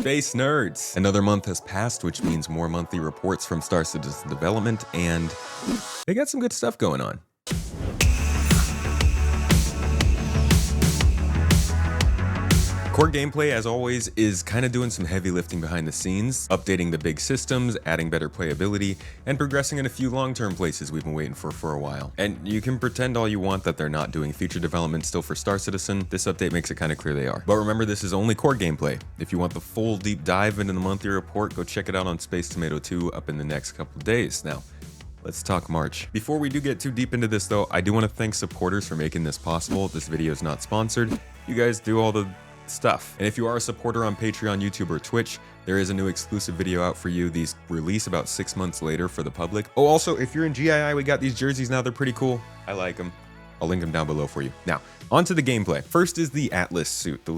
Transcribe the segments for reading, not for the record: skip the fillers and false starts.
Space nerds! Another month has passed, which means more monthly reports from Star Citizen Development, and they got some good stuff going on. Core gameplay, as always, is kind of doing some heavy lifting behind the scenes, updating the big systems, adding better playability, and progressing in a few long-term places we've been waiting for a while. And you can pretend all you want that they're not doing feature development still for Star Citizen. This update makes it kind of clear they are. But remember, this is only core gameplay. If you want the full deep dive into the monthly report, go check it out on Space Tomato 2 up in the next couple days. Now, let's talk March. Before we do get too deep into this though, I do want to thank supporters for making this possible. This video is not sponsored. You guys do all the stuff. And if you are a supporter on Patreon, YouTube, or Twitch, there is a new exclusive video out for you. These release about 6 months later for the public. Oh, also, if you're in GII, we got these jerseys now. They're pretty cool. I like them. I'll link them down below for you. Now, on to the gameplay. First is the Atlas suit, the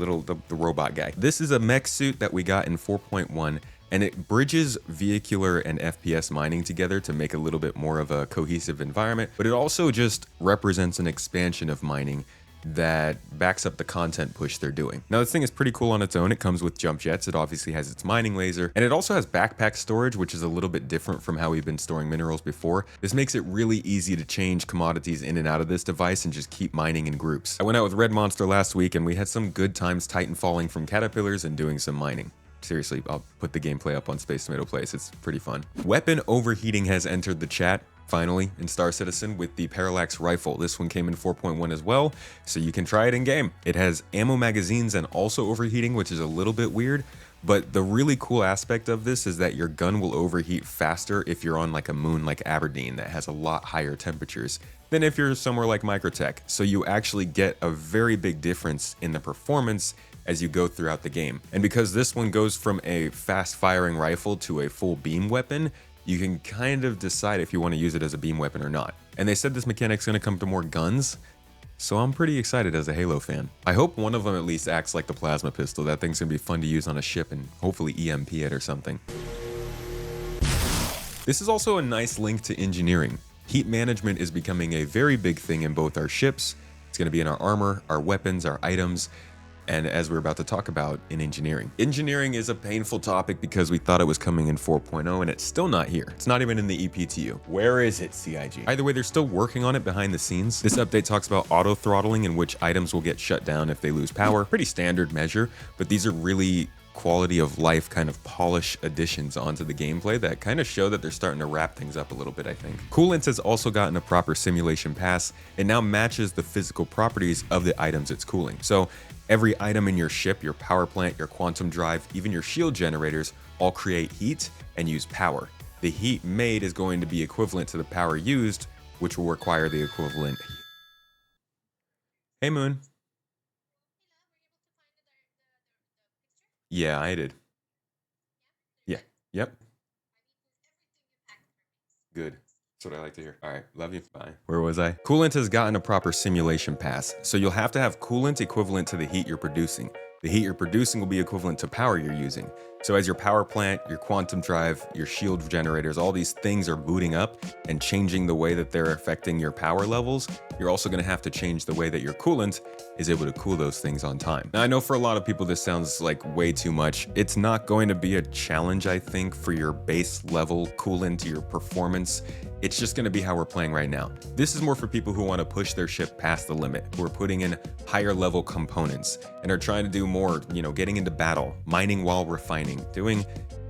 robot guy. This is a mech suit that we got in 4.1, and it bridges vehicular and FPS mining together to make a little bit more of a cohesive environment, but it also just represents an expansion of mining that backs up the content push they're doing. Now, this thing is pretty cool on its own. It comes with jump jets. It obviously has its mining laser, and it also has backpack storage, which is a little bit different from how we've been storing minerals before. This makes it really easy to change commodities in and out of this device and just keep mining in groups. I went out with Red Monster last week, and we had some good times titan falling from caterpillars and doing some mining. Seriously, I'll put the gameplay up on Space Tomato Plays. It's pretty fun. Weapon overheating has entered the chat, finally, in Star Citizen with the Parallax Rifle. This one came in 4.1 as well, so you can try it in game. It has ammo magazines and also overheating, which is a little bit weird, but the really cool aspect of this is that your gun will overheat faster if you're on like a moon like Aberdeen that has a lot higher temperatures than if you're somewhere like Microtech. So you actually get a very big difference in the performance as you go throughout the game. And because this one goes from a fast firing rifle to a full beam weapon, you can kind of decide if you want to use it as a beam weapon or not. And they said this mechanic's going to come to more guns, so I'm pretty excited as a Halo fan. I hope one of them at least acts like the plasma pistol. That thing's going to be fun to use on a ship and hopefully EMP it or something. This is also a nice link to engineering. Heat management is becoming a very big thing in both our ships. It's going to be in our armor, our weapons, our items, and as we're about to talk about, in engineering. Engineering is a painful topic because we thought it was coming in 4.0 and it's still not here. It's not even in the EPTU. Where is it, CIG? Either way, they're still working on it behind the scenes. This update talks about auto throttling in which items will get shut down if they lose power. Pretty standard measure, but these are really quality of life kind of polish additions onto the gameplay that kind of show that they're starting to wrap things up a little bit, I think. Coolant has also gotten a proper simulation pass. It now matches the physical properties of the items it's cooling. So every item in your ship, your power plant, your quantum drive, even your shield generators, all create heat and use power. The heat made is going to be equivalent to the power used, which will require the equivalent heat. Hey, Moon. Yeah, I did. Yeah. Yep. Good. That's what I like to hear. All right. Love you. Bye. Where was I? Coolant has gotten a proper simulation pass, so you'll have to have coolant equivalent to the heat you're producing. The heat you're producing will be equivalent to power you're using. So as your power plant, your quantum drive, your shield generators, all these things are booting up and changing the way that they're affecting your power levels, you're also going to have to change the way that your coolant is able to cool those things on time. Now, I know for a lot of people this sounds like way too much. It's not going to be a challenge, I think, for your base level coolant, your performance. It's just going to be how we're playing right now. This is more for people who want to push their ship past the limit, who are putting in higher level components and are trying to do more, getting into battle, mining while refining, doing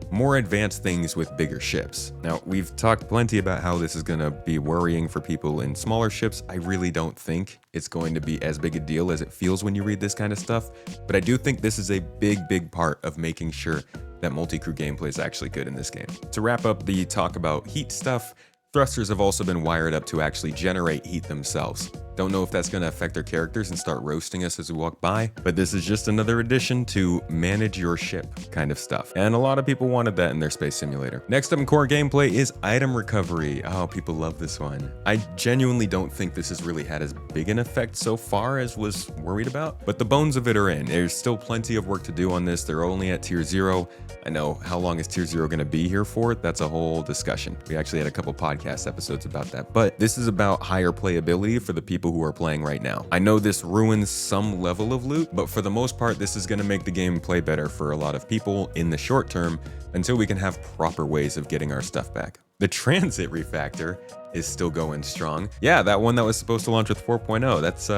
more advanced things with bigger ships. Now, we've talked plenty about how this is going to be worrying for people in smaller ships. I really don't think it's going to be as big a deal as it feels when you read this kind of stuff, but I do think this is a big part of making sure that multi-crew gameplay is actually good in this game. To wrap up the talk about heat stuff, thrusters have also been wired up to actually generate heat themselves. Don't know if that's going to affect their characters and start roasting us as we walk by, but this is just another addition to manage your ship kind of stuff. And a lot of people wanted that in their space simulator. Next up in core gameplay is item recovery. Oh, people love this one. I genuinely don't think this has really had as big an effect so far as was worried about, but the bones of it are in. There's still plenty of work to do on this. They're only at tier 0. I know, how long is tier 0 going to be here for? That's a whole discussion. We actually had a couple podcast episodes about that, but this is about higher playability for the people people who are playing right now. I know this ruins some level of loot, but for the most part, this is going to make the game play better for a lot of people in the short term until we can have proper ways of getting our stuff back. The Transit refactor is still going strong. Yeah, that one that was supposed to launch with 4.0, that's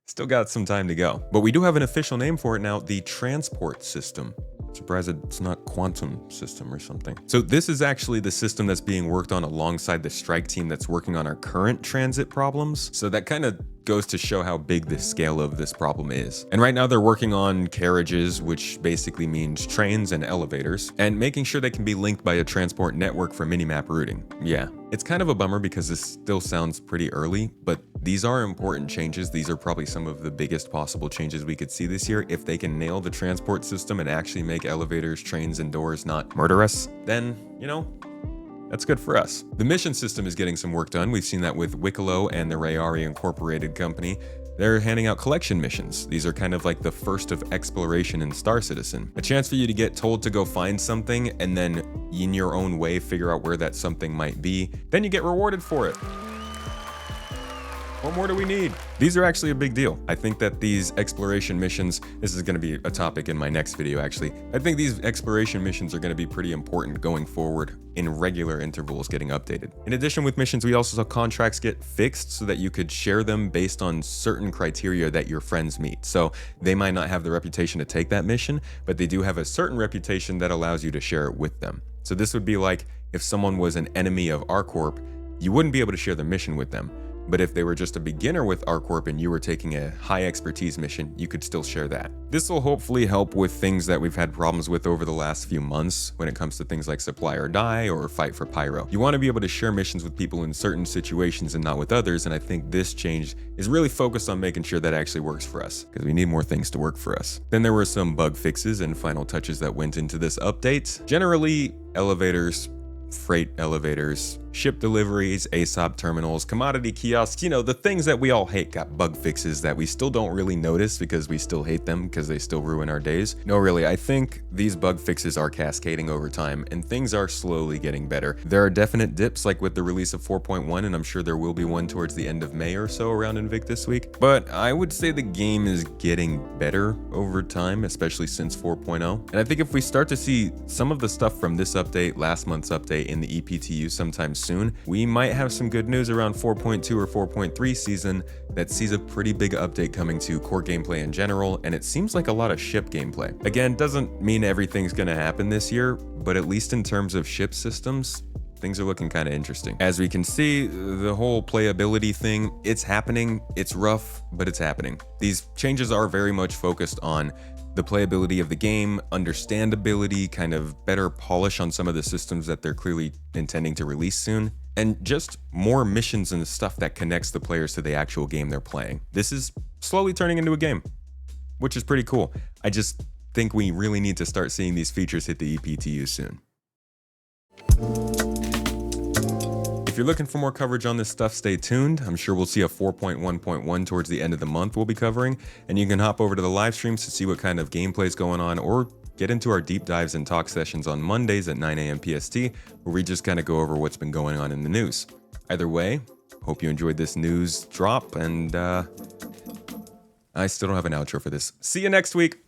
still got some time to go. But we do have an official name for it now, the Transport System. Surprised it's not Quantum System or something. So this is actually the system that's being worked on alongside the strike team that's working on our current transit problems. So that kind of goes to show how big the scale of this problem is. And right now they're working on carriages, which basically means trains and elevators, and making sure they can be linked by a transport network for minimap routing. Yeah, it's kind of a bummer because this still sounds pretty early, but these are important changes. These are probably some of the biggest possible changes we could see this year. If they can nail the transport system and actually make elevators, trains, and doors not murderous, then, you know, that's good for us. The mission system is getting some work done. We've seen that with Wicklow and the Rayari Incorporated company. They're handing out collection missions. These are kind of like the first of exploration in Star Citizen. A chance for you to get told to go find something and then in your own way figure out where that something might be. Then you get rewarded for it. What more do we need? These are actually a big deal. I think that these exploration missions, this is going to be a topic in my next video actually, I think these exploration missions are going to be pretty important going forward in regular intervals getting updated. In addition with missions, we also saw contracts get fixed so that you could share them based on certain criteria that your friends meet. So they might not have the reputation to take that mission, but they do have a certain reputation that allows you to share it with them. So this would be like if someone was an enemy of ArcCorp, you wouldn't be able to share the mission with them. But if they were just a beginner with ArcCorp and you were taking a high expertise mission, you could still share that. This will hopefully help with things that we've had problems with over the last few months when it comes to things like Supply or Die or Fight for Pyro. You want to be able to share missions with people in certain situations and not with others, and I think this change is really focused on making sure that actually works for us, because we need more things to work for us. Then there were some bug fixes and final touches that went into this update. Generally, elevators, freight elevators, ship deliveries, ASOP terminals, commodity kiosks, you know, the things that we all hate got bug fixes that we still don't really notice because we still hate them because they still ruin our days. No, really, I think these bug fixes are cascading over time and things are slowly getting better. There are definite dips like with the release of 4.1, and I'm sure there will be one towards the end of May or so around Invictus Week, but I would say the game is getting better over time, especially since 4.0. And I think if we start to see some of the stuff from this update, last month's update in the EPTU sometime soon, we might have some good news around 4.2 or 4.3 season that sees a pretty big update coming to core gameplay in general, and it seems like a lot of ship gameplay. Again, doesn't mean everything's gonna happen this year, but at least in terms of ship systems, things are looking kind of interesting. As we can see, the whole playability thing, it's happening, it's rough, but it's happening. These changes are very much focused on the playability of the game, understandability, kind of better polish on some of the systems that they're clearly intending to release soon, and just more missions and stuff that connects the players to the actual game they're playing. This is slowly turning into a game, which is pretty cool. I just think we really need to start seeing these features hit the EPTU soon. If you're looking for more coverage on this stuff, stay tuned. I'm sure we'll see a 4.1.1 towards the end of the month we'll be covering, and you can hop over to the live streams to see what kind of gameplay is going on, or get into our deep dives and talk sessions on Mondays at 9 a.m. PST, where we just kind of go over what's been going on in the news. Either way, hope you enjoyed this news drop, and I still don't have an outro for this. See you next week.